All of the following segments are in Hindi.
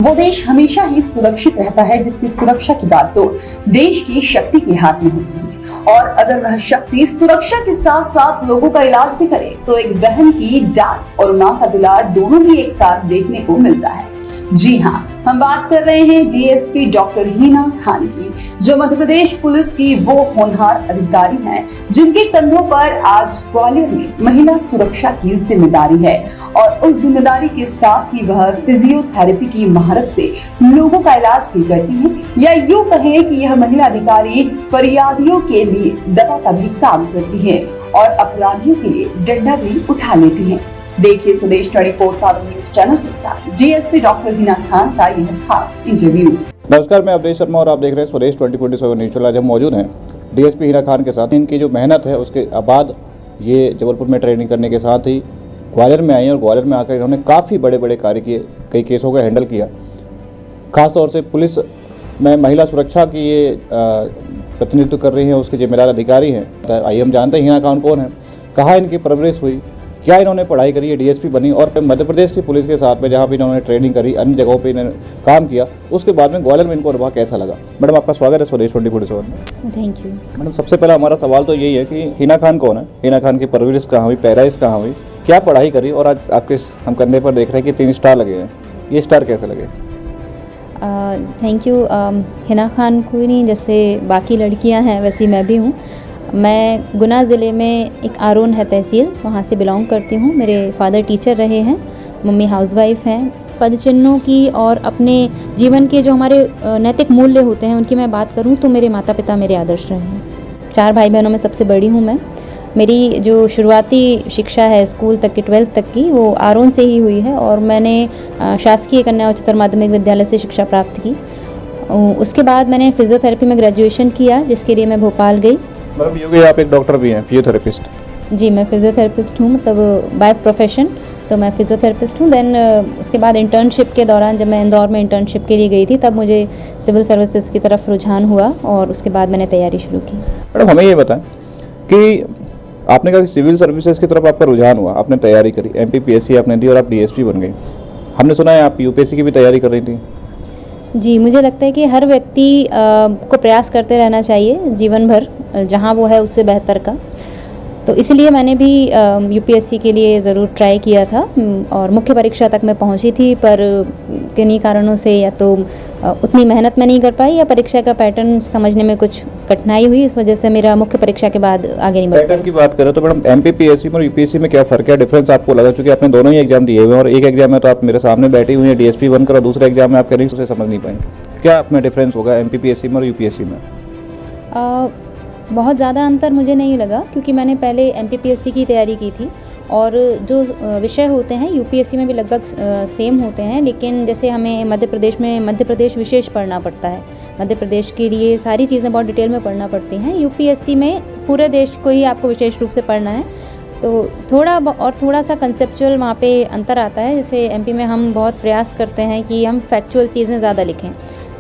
वो देश हमेशा ही सुरक्षित रहता है जिसकी सुरक्षा की बागडोर देश की शक्ति के हाथ में होती है। और अगर वह शक्ति सुरक्षा के साथ साथ लोगों का इलाज भी करे तो एक बहन की डांट और मां का दुलार दोनों भी एक साथ देखने को मिलता है। जी हाँ, हम बात कर रहे हैं डीएसपी डॉक्टर हिना खान की, जो मध्य प्रदेश पुलिस की वो होनहार अधिकारी हैं जिनके कंधों पर आज ग्वालियर में महिला सुरक्षा की जिम्मेदारी है। और उस जिम्मेदारी के साथ ही वह फिजियोथेरेपी की महारत से लोगों का इलाज भी करती है, या यूं कहें कि यह महिला अधिकारी फरियादियों के लिए दवा का भी काम करती है और अपराधियों के लिए डंडा भी उठा लेती है। देखिए स्वदेश 24/7 न्यूज चैनल के साथ डीएसपी डॉक्टर हिना खान का यह खास इंटरव्यू। नमस्कार, मैं अवधेश शर्मा और आप देख रहे हैं स्वदेश 24/7 न्यूज चैनल। आज हम मौजूद हैं डीएसपी हिना खान के साथ। इनकी जो मेहनत है उसके बाद ये जबलपुर में ट्रेनिंग करने के साथ ही ग्वालियर में आई और ग्वालियर में आकर इन्होंने काफ़ी बड़े बड़े कार्य किए, कई केसों को हैंडल किया। खासतौर से पुलिस में महिला सुरक्षा की ये प्रतिनिधित्व कर रही हैं, उसके जिम्मेदार अधिकारी हैं। आइए हम जानते हैं हिना खान कौन है, कहाँ इनकी परवरिश हुई, क्या इन्होंने पढ़ाई करी है, डीएसपी बनी और मध्य प्रदेश की पुलिस के साथ में जहाँ भी इन्होंने ट्रेनिंग करी, अन्य जगहों पे इन्होंने काम किया, उसके बाद में ग्वालियर में इनको अनुभव कैसा लगा। मैडम, आपका स्वागत है स्वदेश 24/7 में। Thank you. मैडम, सबसे पहला हमारा सवाल तो यही है कि हिना खान कौन है, हिना खान की परवरिश कहाँ हुई, पैदाइश कहाँ हुई, क्या पढ़ाई करी और आज आपके हम कंधे पर देख रहे हैं कि 3 स्टार लगे हैं, ये स्टार कैसे लगे? Thank you. हिना खान कोई नहीं, जैसे बाकी लड़कियां हैं वैसी मैं भी हूँ। मैं गुना ज़िले में एक आरोन है तहसील, वहाँ से बिलोंग करती हूँ। मेरे फादर टीचर रहे हैं, मम्मी हाउसवाइफ हैं। पद चिन्हों की और अपने जीवन के जो हमारे नैतिक मूल्य होते हैं उनकी मैं बात करूँ तो मेरे माता पिता मेरे आदर्श रहे हैं। 4 भाई बहनों में सबसे बड़ी हूँ मैं। मेरी जो शुरुआती शिक्षा है स्कूल तक की, 12th तक की, वो आरोन से ही हुई है और मैंने शासकीय कन्या उच्चतर माध्यमिक विद्यालय से शिक्षा प्राप्त की। उसके बाद मैंने फिजियोथेरेपी में ग्रेजुएशन किया, जिसके लिए मैं भोपाल गई। मतलब ये आप एक डॉक्टर भी हैं, फिजियोथेरेपिस्ट? जी, मैं फिजियोथेरेपिस्ट हूँ, मतलब बाय प्रोफेशन तो मैं फिजियोथेरेपिस्ट हूँ। देन उसके बाद इंटर्नशिप के दौरान जब मैं इंदौर में इंटर्नशिप के लिए गई थी तब मुझे सिविल सर्विसेज की तरफ रुझान हुआ और उसके बाद मैंने तैयारी शुरू की। मैडम, हमें ये बताएं कि आपने कहा कि सिविल सर्विसेज की तरफ आपका रुझान हुआ, आपने तैयारी करी, MPPSC आपने दी और आप डीएसपी बन गई। हमने सुना है आप यूपीएससी की भी तैयारी कर रही थी। जी, मुझे लगता है कि हर व्यक्ति को प्रयास करते रहना चाहिए जीवन भर, जहाँ वो है उससे बेहतर का। तो इसलिए मैंने भी यूपीएससी के लिए ज़रूर ट्राई किया था और मुख्य परीक्षा तक मैं पहुँची थी, पर किन्हीं कारणों से या तो उतनी मेहनत मैं नहीं कर पाई या परीक्षा का पैटर्न समझने में कुछ कठिनाई हुई, इस वजह से मेरा मुख्य परीक्षा के बाद आगे नहीं बढ़ पाया। पैटर्न की बात करें तो मैडम MPPSC और यूपीएससी में क्या फ़र्क है, डिफरेंस आपको लगा? क्योंकि आपने दोनों ही एग्जाम दिए हुए हैं और एक एग्जाम में तो आप मेरे सामने बैठी हुई हैं डीएसपी बनकर और दूसरे एग्जाम में आप करेंगे उसे समझ नहीं पाएंगे। क्या आपमें डिफरेंस होगा MPPSC में और यूपीएससी में? बहुत ज़्यादा अंतर मुझे नहीं लगा, क्योंकि मैंने पहले MPPSC की तैयारी की थी और जो विषय होते हैं यूपीएससी में भी लगभग सेम होते हैं, लेकिन जैसे हमें मध्य प्रदेश में मध्य प्रदेश विशेष पढ़ना पड़ता है। मध्य प्रदेश के लिए सारी चीज़ें बहुत डिटेल में पढ़ना पड़ती हैं। यूपीएससी में पूरे देश को ही आपको विशेष रूप से पढ़ना है, तो थोड़ा सा कंसेप्चुअल वहाँ पे अंतर आता है। जैसे एमपी में हम बहुत प्रयास करते हैं कि हम फैक्चुअल चीज़ें ज़्यादा लिखें।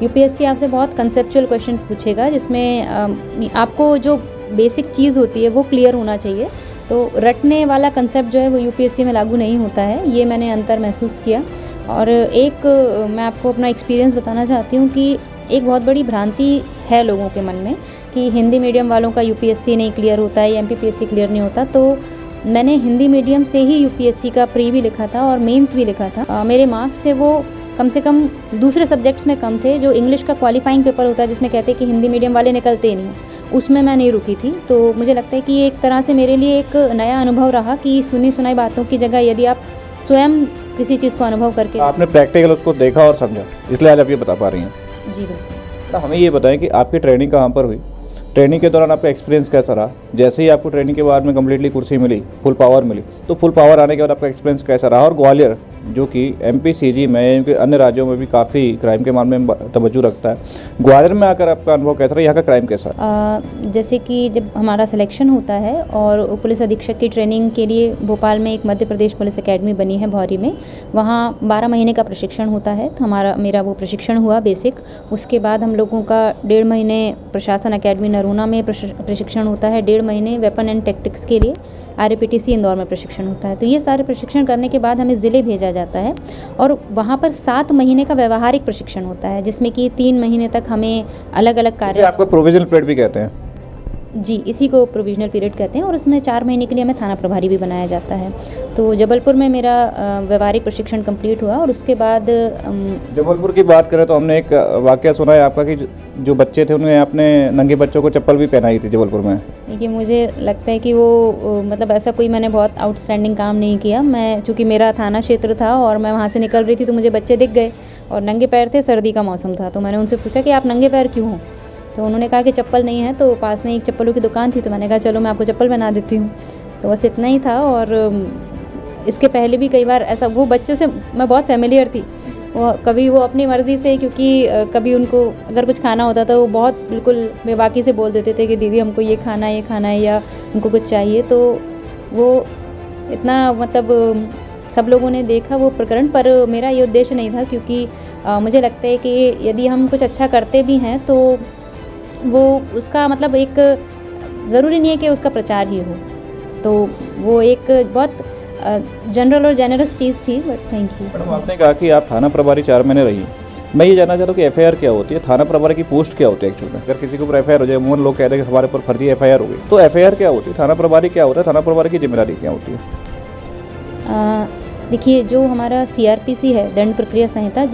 यूपीएससी आपसे बहुत कंसेप्चुअल क्वेश्चन पूछेगा, जिसमें आपको जो बेसिक चीज़ होती है वो क्लियर होना चाहिए। तो रटने वाला कंसेप्ट जो है वो यूपीएससी में लागू नहीं होता है, ये मैंने अंतर महसूस किया। और एक मैं आपको अपना एक्सपीरियंस बताना चाहती हूँ कि एक बहुत बड़ी भ्रांति है लोगों के मन में कि हिंदी मीडियम वालों का यूपीएससी नहीं क्लियर होता है या एमपीपीएससी क्लियर नहीं होता। तो मैंने हिंदी मीडियम से ही यूपीएससी का प्री भी लिखा था और मेंस भी लिखा था। मेरे मार्क्स थे वो कम से कम दूसरे सब्जेक्ट्स में कम थे। जो इंग्लिश का क्वालिफाइंग पेपर होता है जिसमें कहते हैं कि हिंदी मीडियम वाले निकलते नहीं, उसमें मैं नहीं रुकी थी। तो मुझे लगता है कि ये एक तरह से मेरे लिए एक नया अनुभव रहा कि सुनी सुनाई बातों की जगह यदि आप स्वयं किसी चीज़ को अनुभव करके आपने प्रैक्टिकल उसको देखा और समझा, इसलिए आज आप ये बता पा रही हैं। जी बिल्कुल। तो हमें ये बताएं कि आपकी ट्रेनिंग कहाँ पर हुई, ट्रेनिंग के दौरान आपका एक्सपीरियंस कैसा रहा? जैसे ही आपको ट्रेनिंग के बाद में कम्प्लीटली कुर्सी मिली, फुल पावर मिली, तो फुल पावर आने के बाद आपका एक्सपीरियंस कैसा रहा? और ग्वालियर जो कि MPCG में अन्य राज्यों में भी काफ़ी क्राइम के मामले में तवज्जो रखता है, ग्वालियर में आकर आपका अनुभव कैसा रहा? यहाँ का क्राइम कैसा? जैसे कि जब हमारा सिलेक्शन होता है और पुलिस अधीक्षक की ट्रेनिंग के लिए भोपाल में एक मध्य प्रदेश पुलिस अकेडमी बनी है भौरी में, वहाँ 12 महीने का प्रशिक्षण होता है। तो मेरा वो प्रशिक्षण हुआ बेसिक। उसके बाद हम लोगों का 1.5 महीने प्रशासन अकेडमी नरूना में प्रशिक्षण होता है, 1.5 महीने वेपन एंड टैक्टिक्स के लिए RAPTC इंदौर में प्रशिक्षण होता है। तो ये सारे प्रशिक्षण करने के बाद हमें ज़िले भेजा जाता है और वहाँ पर 7 महीने का व्यवहारिक प्रशिक्षण होता है, जिसमें कि 3 महीने तक हमें अलग अलग इसे कार्य, आपको प्रोविजनल पीरियड भी कहते हैं। जी इसी को प्रोविजनल पीरियड कहते हैं, और उसमें 4 महीने के लिए हमें थाना प्रभारी भी बनाया जाता है। तो जबलपुर में मेरा व्यवहारिक प्रशिक्षण कंप्लीट हुआ और उसके बाद जबलपुर की बात करें तो हमने एक वाकया सुना है आपका कि जो बच्चे थे उन्हें अपने नंगे बच्चों को चप्पल भी पहनाई थी जबलपुर में। देखिए मुझे लगता है कि वो मतलब ऐसा कोई मैंने बहुत आउटस्टैंडिंग काम नहीं किया। मैं चूँकि मेरा थाना क्षेत्र था और मैं वहाँ से निकल रही थी तो मुझे बच्चे दिख गए और नंगे पैर थे, सर्दी का मौसम था, तो मैंने उनसे पूछा कि आप नंगे पैर क्यों हो? तो उन्होंने कहा कि चप्पल नहीं है। तो पास में एक चप्पलों की दुकान थी, तो मैंने कहा चलो मैं आपको चप्पल बना देती हूँ। तो बस इतना ही था। और इसके पहले भी कई बार ऐसा, वो बच्चे से मैं बहुत फेमिलियर थी। कभी वो अपनी मर्ज़ी से, क्योंकि कभी उनको अगर कुछ खाना होता था वो बहुत बिल्कुल बेबाकी से बोल देते थे कि दीदी हमको ये खाना है या उनको कुछ चाहिए। तो वो इतना मतलब सब लोगों ने देखा वो प्रकरण, पर मेरा ये उद्देश्य नहीं था, क्योंकि मुझे लगता है कि यदि हम कुछ अच्छा करते भी हैं तो वो उसका मतलब एक ज़रूरी नहीं है कि उसका प्रचार ही हो। तो वो एक बहुत जनरल और जेनरस चीज़ थी। But thank you. मैडम आपने कहा कि आप थाना प्रभारी 4 महीने रही। मैं ये जानना चाहता हूँ कि FIR क्या होती है, थाना प्रभारी की पोस्ट क्या होती है एक्चुअली में? अगर किसी के ऊपर FIR हो जाए, उमूमन लोग कहते हैं कि हमारे ऊपर फर्जी FIR हो गई, तो FIR क्या होती है, थाना प्रभारी क्या होता है, थाना प्रभारी की जिम्मेदारी क्या होती है? देखिए जो हमारा CRPC है, दंड प्रक्रिया संहिता,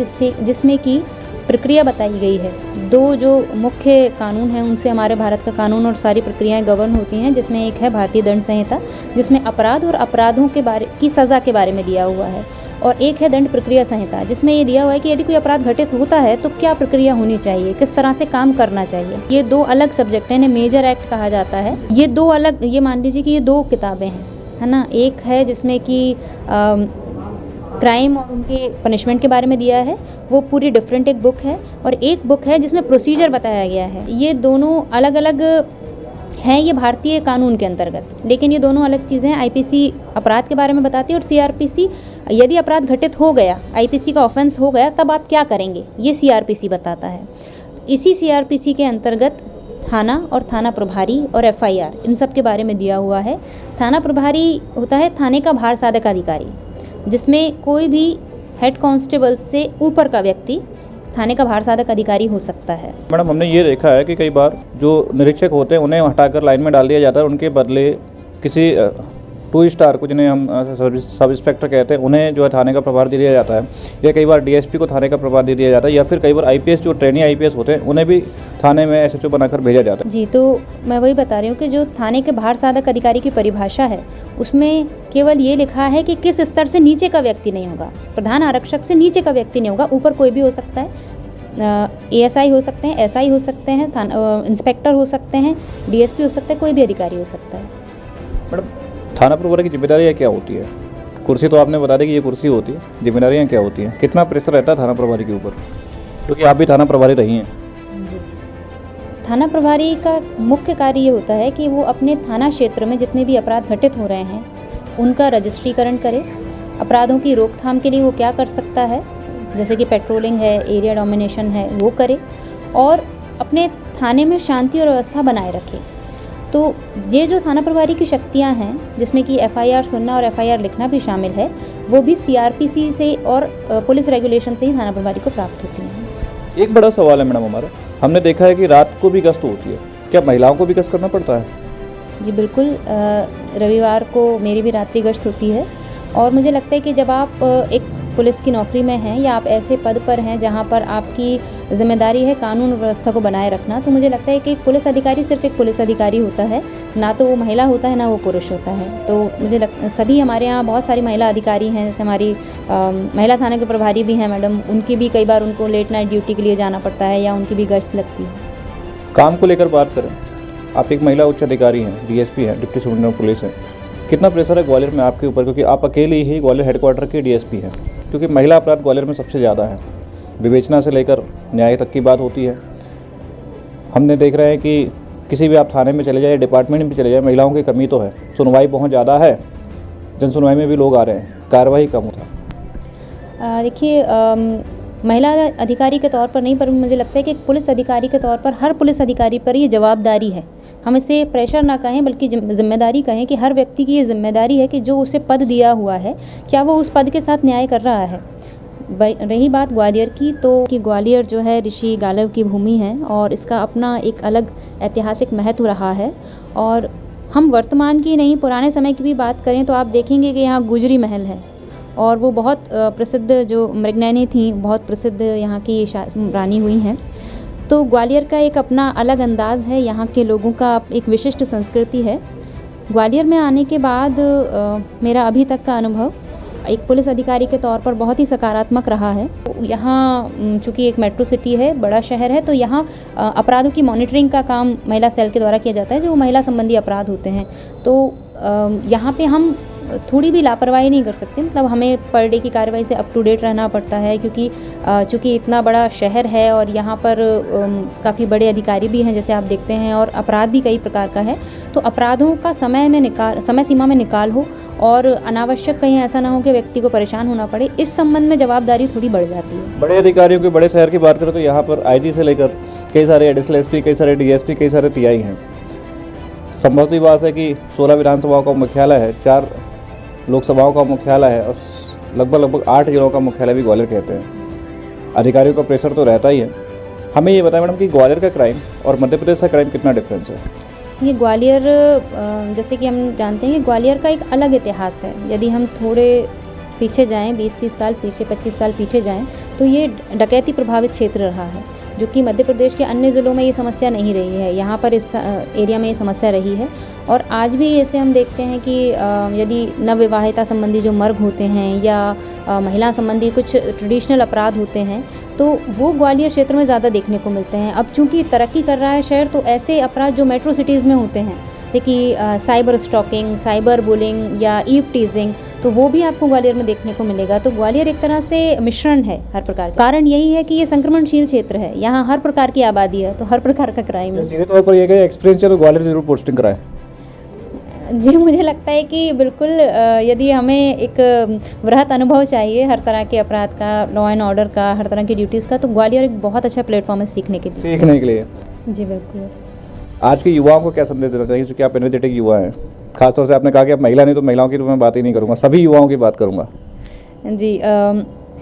जिसमें कि प्रक्रिया बताई गई है। 2 जो मुख्य कानून हैं उनसे हमारे भारत का कानून और सारी प्रक्रियाएं गवर्न होती हैं, जिसमें एक है भारतीय दंड संहिता, जिसमें अपराध और अपराधों के बारे की सज़ा के बारे में दिया हुआ है, और एक है दंड प्रक्रिया संहिता, जिसमें ये दिया हुआ है कि यदि कोई अपराध घटित होता है तो क्या प्रक्रिया होनी चाहिए, किस तरह से काम करना चाहिए। ये 2 अलग सब्जेक्ट हैं, इन्हें मेजर एक्ट कहा जाता है। ये 2 अलग, ये मान लीजिए कि ये 2 किताबें हैं, है ना। एक है जिसमें कि क्राइम और उनके पनिशमेंट के बारे में दिया है, वो पूरी डिफरेंट एक बुक है, और एक बुक है जिसमें प्रोसीजर बताया गया है। ये दोनों अलग अलग हैं, ये भारतीय कानून के अंतर्गत, लेकिन ये दोनों अलग चीज़ें हैं। IPC अपराध के बारे में बताती है और CRPC यदि अपराध घटित हो गया, IPC का ऑफेंस हो गया, तब आप क्या करेंगे, ये CRPC बताता है। इसी CRPC के अंतर्गत थाना और थाना प्रभारी और FIR इन सब के बारे में दिया हुआ है। थाना प्रभारी होता है थाने का भार साधक अधिकारी, जिसमें कोई भी हेड कांस्टेबल से ऊपर का व्यक्ति थाने का भार साधक अधिकारी हो सकता है। मैडम हमने ये देखा है कि कई बार जो निरीक्षक होते हैं उन्हें हटाकर लाइन में डाल दिया जाता है, उनके बदले किसी 2 स्टार को, जिन्हें हम सब इंस्पेक्टर कहते हैं, उन्हें जो है थाने का प्रभार दे दिया जाता है, या कई बार DSP को थाने का प्रभार दे दिया जाता है, या फिर कई बार IPS जो ट्रेनी IPS होते हैं उन्हें भी थाने में SHO बनाकर भेजा जाता है। जी, तो मैं वही बता रही हूँ कि जो थाने के भार साधक अधिकारी की परिभाषा है उसमें केवल ये लिखा है कि किस स्तर से नीचे का व्यक्ति नहीं होगा, प्रधान आरक्षक से नीचे का व्यक्ति नहीं होगा, ऊपर कोई भी हो सकता है, ASI हो सकते हैं, SI हो सकते हैं, इंस्पेक्टर हो सकते हैं, DSP हो सकता है, कोई भी अधिकारी हो सकता है। मैडम थाना प्रभारी की जिम्मेदारियाँ क्या होती है? कुर्सी तो आपने बता दी कि ये कुर्सी होती है, जिम्मेदारियाँ क्या होती हैं, कितना प्रेशर रहता है थाना प्रभारी के ऊपर, क्योंकि आप भी थाना प्रभारी रही हैं? थाना प्रभारी का मुख्य कार्य ये होता है कि वो अपने थाना क्षेत्र में जितने भी अपराध घटित हो रहे हैं उनका रजिस्ट्रीकरण करे। अपराधों की रोकथाम के लिए वो क्या कर सकता है, जैसे कि पेट्रोलिंग है, एरिया डोमिनेशन है, वो करे, और अपने थाने में शांति और व्यवस्था बनाए रखे। तो ये जो थाना प्रभारी की शक्तियाँ हैं, जिसमें कि FIR सुनना और FIR लिखना भी शामिल है, वो भी CRPC से और पुलिस रेगुलेशन से ही थाना प्रभारी को प्राप्त होती हैं। एक बड़ा सवाल है मैडम हमारा, हमने देखा है कि रात को भी गश्त होती है, क्या महिलाओं को भी गश्त करना पड़ता है? जी बिल्कुल, रविवार को मेरी भी रात्रि गश्त होती है, और मुझे लगता है कि जब आप एक पुलिस की नौकरी में हैं या आप ऐसे पद पर हैं जहां पर आपकी जिम्मेदारी है कानून और व्यवस्था को बनाए रखना, तो मुझे लगता है कि एक पुलिस अधिकारी सिर्फ एक पुलिस अधिकारी होता है, ना तो वो महिला होता है ना वो पुरुष होता है। तो मुझे सभी हमारे यहाँ बहुत सारी महिला अधिकारी हैं, जैसे हमारी महिला थाने के प्रभारी भी हैं मैडम, उनकी भी कई बार उनको लेट नाइट ड्यूटी के लिए जाना पड़ता है या उनकी भी गश्त लगती है। काम को लेकर बात करें, आप एक महिला उच्च अधिकारी हैं, DSP हैं, डिप्टी सुपरिटेंडेंट पुलिस हैं, कितना प्रेशर है ग्वालियर में आपके ऊपर, क्योंकि आप अकेले ही ग्वालियर हेडक्वार्टर के DSP हैं, क्योंकि महिला अपराध ग्वालियर में सबसे ज़्यादा है, विवेचना से लेकर न्याय तक की बात होती है। हमने देख रहे हैं कि किसी भी आप थाने में चले जाए, डिपार्टमेंट में भी चले जाए, महिलाओं की कमी तो है, सुनवाई बहुत ज़्यादा है, जन सुनवाई में भी लोग आ रहे हैं, कार्रवाई कम होता है। देखिए, महिला अधिकारी के तौर पर नहीं, पर मुझे लगता है कि एक पुलिस अधिकारी के तौर पर हर पुलिस अधिकारी पर ये जवाबदारी है, हम इसे प्रेशर ना कहें बल्कि जिम्मेदारी कहें कि हर व्यक्ति की ये जिम्मेदारी है कि जो उसे पद दिया हुआ है क्या वो उस पद के साथ न्याय कर रहा है। रही बात ग्वालियर की, तो कि ग्वालियर जो है ऋषि गालव की भूमि है और इसका अपना एक अलग ऐतिहासिक महत्व रहा है। और हम वर्तमान की नहीं पुराने समय की भी बात करें तो आप देखेंगे कि यहाँ गुजरी महल है और वो बहुत प्रसिद्ध, जो मृगनयनी थी बहुत प्रसिद्ध यहाँ की रानी हुई हैं। तो ग्वालियर का एक अपना अलग अंदाज़ है, यहाँ के लोगों का एक विशिष्ट संस्कृति है। ग्वालियर में आने के बाद मेरा अभी तक का अनुभव एक पुलिस अधिकारी के तौर पर बहुत ही सकारात्मक रहा है। यहाँ चूँकि एक मेट्रो सिटी है, बड़ा शहर है, तो यहाँ अपराधों की मॉनिटरिंग का काम महिला सेल के द्वारा किया जाता है, जो महिला संबंधी अपराध होते हैं। तो यहाँ पे हम थोड़ी भी लापरवाही नहीं कर सकते, मतलब हमें पर डे की कार्रवाई से अप टू डेट रहना पड़ता है, क्योंकि चूँकि इतना बड़ा शहर है और यहाँ पर काफ़ी बड़े अधिकारी भी हैं जैसे आप देखते हैं, और अपराध भी कई प्रकार का है। तो अपराधों का समय सीमा में निकाल हो और अनावश्यक कहीं ऐसा ना हो कि व्यक्ति को परेशान होना पड़े, इस संबंध में जवाबदारी थोड़ी बढ़ जाती है। बड़े अधिकारियों के बड़े शहर की बात करें तो यहाँ पर आईजी से लेकर कई सारे एडिशनल एसपी, कई सारे डीएसपी, कई सारे टीआई हैं। संभवतः बात है कि 16 विधानसभाओं का मुख्यालय है, 4 लोकसभाओं का मुख्यालय है और लगभग 8 जिलों का मुख्यालय भी ग्वालियर कहते हैं। अधिकारियों का प्रेशर तो रहता ही है। हमें ये बताएं मैडम कि ग्वालियर का क्राइम और मध्य प्रदेश का क्राइम कितना डिफरेंस है? ये ग्वालियर, जैसे कि हम जानते हैं कि ग्वालियर का एक अलग इतिहास है। यदि हम थोड़े पीछे जाएं, 20-30 साल पीछे, 25 साल पीछे जाएं, तो ये डकैती प्रभावित क्षेत्र रहा है, जो कि मध्य प्रदेश के अन्य ज़िलों में ये समस्या नहीं रही है। यहाँ पर इस एरिया में ये समस्या रही है। और आज भी ऐसे हम देखते हैं कि यदि नवविवाहिता संबंधी जो मर्ग होते हैं या महिला संबंधी कुछ ट्रेडिशनल अपराध होते हैं, तो वो ग्वालियर क्षेत्र में ज़्यादा देखने को मिलते हैं। अब चूँकि तरक्की कर रहा है शहर, तो ऐसे अपराध जो मेट्रो सिटीज़ में होते हैं, जैसे कि साइबर स्टॉकिंग, साइबर बुलिंग या ईव टीजिंग, तो वो भी आपको ग्वालियर में देखने को मिलेगा। तो ग्वालियर एक तरह से मिश्रण है हर प्रकार। कारण यही है कि ये संक्रमणशील क्षेत्र है, यहाँ हर प्रकार की आबादी है, तो हर प्रकार का क्राइम है। सीधे तौर पर यह एक्सपीरियंस है तो ग्वालियर जरूर पोस्टिंग कराएं। जी, मुझे लगता है कि बिल्कुल, यदि हमें एक वृहत अनुभव चाहिए हर तरह के अपराध का, लॉ एंड ऑर्डर का, हर तरह की ड्यूटीज़ का, तो ग्वालियर एक बहुत अच्छा प्लेटफॉर्म है सीखने के लिए। जी बिल्कुल। आज के युवाओं को क्या संदेश देना चाहिए, क्योंकि आप एनर्जेटिक युवा हैं? खासतौर से आपने कहा कि आप महिला नहीं, तो महिलाओं की तो मैं बात ही नहीं करूँगा, सभी युवाओं की बात करूँगा। जी,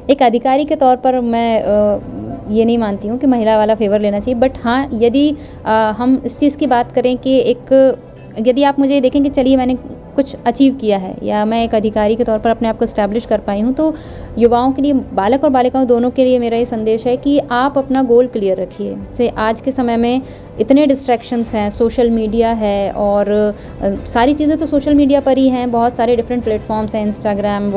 एक अधिकारी के तौर पर मैं ये नहीं मानती हूँ कि महिला वाला फेवर लेना चाहिए, बट हाँ, यदि हम इस चीज़ की बात करें कि यदि आप मुझे देखें कि चलिए मैंने कुछ अचीव किया है या मैं एक अधिकारी के तौर पर अपने आप को इस्टेब्लिश कर पाई हूँ, तो युवाओं के लिए, बालक और बालिकाओं दोनों के लिए मेरा ये संदेश है कि आप अपना गोल क्लियर रखिए। से आज के समय में इतने डिस्ट्रैक्शंस हैं, सोशल मीडिया है और सारी चीज़ें तो सोशल मीडिया पर ही हैं, बहुत सारे डिफरेंट प्लेटफॉर्म्स हैं, इंस्टाग्राम,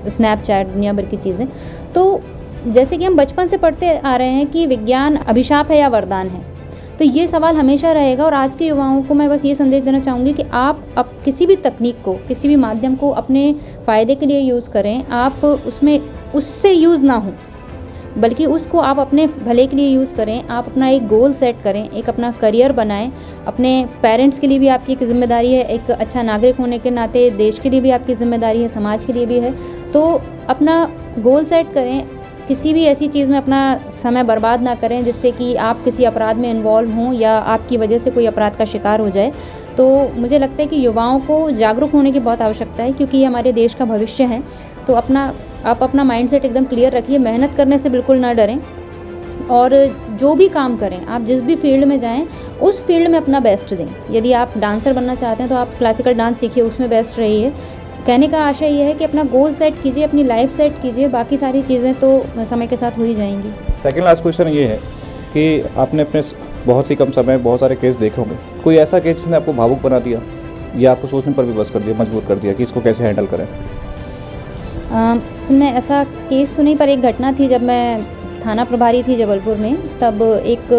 स्नैपचैट, दुनिया भर की चीज़ें। तो जैसे कि हम बचपन से पढ़ते आ रहे हैं कि विज्ञान अभिशाप है या वरदान है, तो ये सवाल हमेशा रहेगा। और आज के युवाओं को मैं बस ये संदेश देना चाहूँगी कि आप अब किसी भी तकनीक को, किसी भी माध्यम को अपने फ़ायदे के लिए यूज़ करें। आप उससे यूज़ ना हो, बल्कि उसको आप अपने भले के लिए यूज़ करें। आप अपना एक गोल सेट करें, एक अपना करियर बनाएं। अपने पेरेंट्स के लिए भी आपकी एक जिम्मेदारी है, एक अच्छा नागरिक होने के नाते देश के लिए भी आपकी जिम्मेदारी है, समाज के लिए भी है। तो अपना गोल सेट करें, किसी भी ऐसी चीज़ में अपना समय बर्बाद ना करें जिससे कि आप किसी अपराध में इन्वॉल्व हों या आपकी वजह से कोई अपराध का शिकार हो जाए। तो मुझे लगता है कि युवाओं को जागरूक होने की बहुत आवश्यकता है, क्योंकि ये हमारे देश का भविष्य है। तो आप अपना माइंडसेट एकदम क्लियर रखिए, मेहनत करने से बिल्कुल ना डरें, और जो भी काम करें, आप जिस भी फील्ड में जाएं, उस फील्ड में अपना बेस्ट दें। यदि आप डांसर बनना चाहते हैं तो आप क्लासिकल डांस सीखिए, उसमें बेस्ट रहिए। कहने का आशय ये है कि अपना गोल सेट कीजिए, अपनी लाइफ सेट कीजिए, बाकी सारी चीज़ें तो समय के साथ हो ही जाएंगी। सेकंड लास्ट क्वेश्चन ये है कि आपने अपने बहुत ही कम समय में बहुत सारे केस देखे होंगे, कोई ऐसा केस जिसने आपको भावुक बना दिया या आपको सोचने पर भी बस कर दिया, मजबूर कर दिया कि इसको कैसे हैंडल करें? इसमें ऐसा केस तो नहीं, पर एक घटना थी जब मैं थाना प्रभारी थी जबलपुर में, तब एक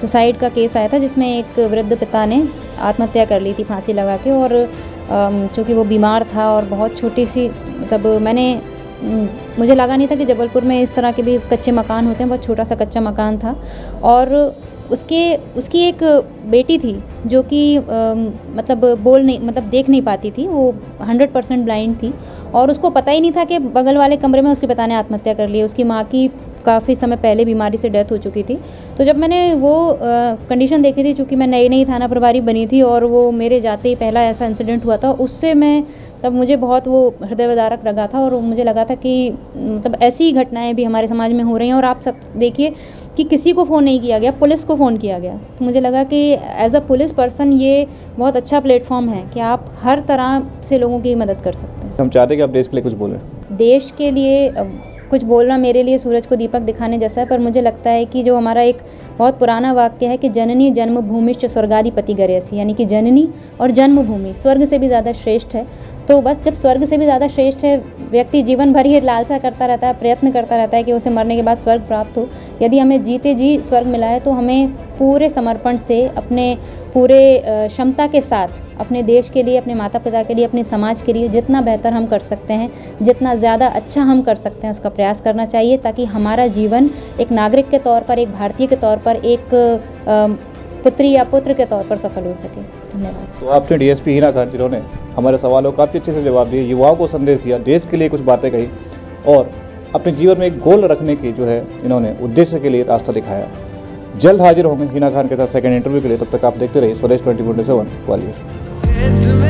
सुसाइड का केस आया था जिसमें एक वृद्ध पिता ने आत्महत्या कर ली थी फांसी लगा के। और चूँकि वो बीमार था और बहुत छोटी सी, मतलब मुझे लगा नहीं था कि जबलपुर में इस तरह के भी कच्चे मकान होते हैं, बहुत छोटा सा कच्चा मकान था। और उसकी एक बेटी थी जो कि मतलब देख नहीं पाती थी, वो 100% ब्लाइंड थी, और उसको पता ही नहीं था कि बगल वाले कमरे में उसके पिता ने आत्महत्या कर ली। उसकी माँ की काफ़ी समय पहले बीमारी से डेथ हो चुकी थी। तो जब मैंने वो कंडीशन देखी थी, चूँकि मैं नई थाना प्रभारी बनी थी और वो मेरे जाते ही पहला ऐसा इंसिडेंट हुआ था, उससे मैं तब मुझे बहुत वो हृदय विदारक लगा था और मुझे लगा था कि मतलब ऐसी घटनाएं भी हमारे समाज में हो रही हैं। और आप सब देखिए कि किसी को फ़ोन नहीं किया गया, पुलिस को फ़ोन किया गया। तो मुझे लगा कि एज़ अ पुलिस पर्सन ये बहुत अच्छा प्लेटफॉर्म है कि आप हर तरह से लोगों की मदद कर सकते हैं। हम चाहते हैं कि आप देश के लिए कुछ बोलें। देश के लिए कुछ बोलना मेरे लिए सूरज को दीपक दिखाने जैसा है, पर मुझे लगता है कि जो हमारा एक बहुत पुराना वाक्य है कि जननी जन्मभूमिश्च स्वर्गाधिपति गरेसी, यानी कि जननी और जन्मभूमि स्वर्ग से भी ज़्यादा श्रेष्ठ है। तो बस जब स्वर्ग से भी ज़्यादा श्रेष्ठ है, व्यक्ति जीवन भर ही लालसा करता रहता है, प्रयत्न करता रहता है कि उसे मरने के बाद स्वर्ग प्राप्त हो। यदि हमें जीते जी स्वर्ग मिला है तो हमें पूरे समर्पण से, अपने पूरे क्षमता के साथ अपने देश के लिए, अपने माता पिता के लिए, अपने समाज के लिए जितना बेहतर हम कर सकते हैं, जितना ज़्यादा अच्छा हम कर सकते हैं, उसका प्रयास करना चाहिए, ताकि हमारा जीवन एक नागरिक के तौर पर, एक भारतीय के तौर पर, एक पुत्री या पुत्र के तौर पर सफल हो सके। धन्यवाद। तो आपने डीएसपी हिना खान जिन्होंने हमारे सवालों को काफ़ी अच्छे से जवाब दिए, युवाओं को संदेश दिया, देश के लिए कुछ बातें कही और अपने जीवन में एक गोल रखने की जो है इन्होंने उद्देश्य के लिए रास्ता दिखाया। जल्द हाजिर होंगे हिना खान के साथ सेकंड इंटरव्यू के लिए। तब तक आप देखते रहिए स्वदेश 24/7 ग्वालियर।